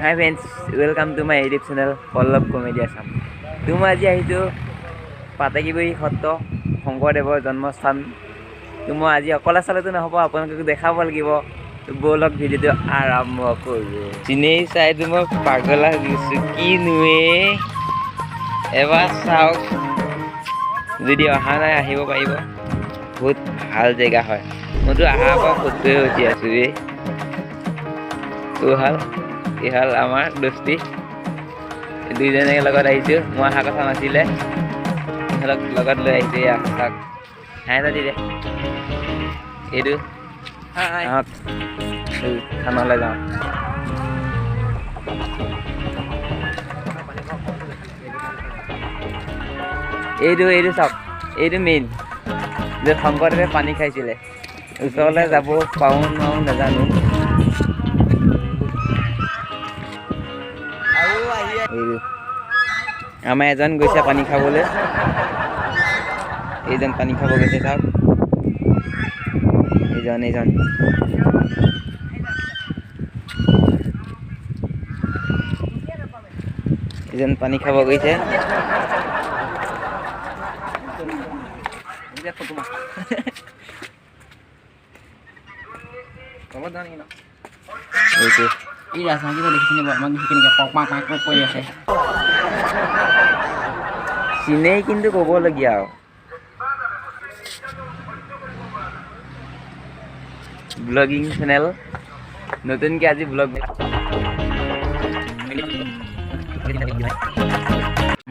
Hi friends, welcome to my YouTube channel Pallab Comedy Assam. মই আজি আহিছোঁ পাতেকিবৰী সত্ৰ শংকৰদেৱৰ জন্মস্থান। মই আজি অকলে চালেতো নহ'ব, আপোনালোকক দেখাব লাগিব। ব'লক ভিডিঅ'টো আৰম্ভ কৰোঁ। চিনেই চাইতো মই পাগলা হৈ গৈছোঁ, কিনোৱে এবাৰ চাওক। যদি অহা নাই আহিব পাৰিব, বহুত ভাল জেগা হয়। মইতো অহাৰ পৰা ফটোৱে উঠি আছোঁ ৰে। ইহাল আমাৰ দোস্তি দুইজনে লগত আহিছোঁ। মই অহা কথা নাছিলে, ইহঁতক লগত লৈ আহিছোঁ। এয়া চাওক, হাই এটা দি দে। এইটো থানলৈ যাওঁ। এইটো চাওক, এইটো মেইন য'ত শংকৰদেৱে পানী খাইছিলে। ওচৰলৈ যাব পাৰোঁ নোৱাৰোঁ নাজানো। আমাৰ এজন গৈছে পানী খাবলৈ, এইজন পানী খাব গৈছে চাওক। এইজন পানী খাব গৈছে। চিনেই কিন্তু ক'বলগীয়া আৰু ব্লগিং চেনেল নতুনকৈ আজি ব্লগ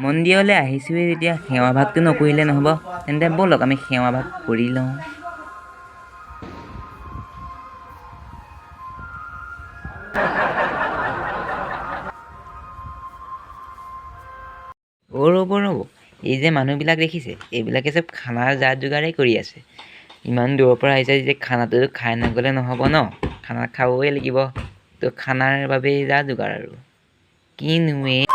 মন্দিৰলৈ আহিছোঁৱে যেতিয়া সেৱা ভাগটো নকৰিলে নহ'ব। তেন্তে ব'লক আমি সেৱা ভাগ কৰি লওঁ। ৰ'ব, এই যে মানুহবিলাক দেখিছে, এইবিলাকে চব খানাৰ যা যোগাৰেই কৰি আছে। ইমান দূৰৰ পৰা আহিছে যেতিয়া খানাটো খাই নগ'লে নহ'ব ন, খানা খাবই লাগিব। তো খানাৰ বাবেই যা যোগাৰ আৰু কিনোৱে।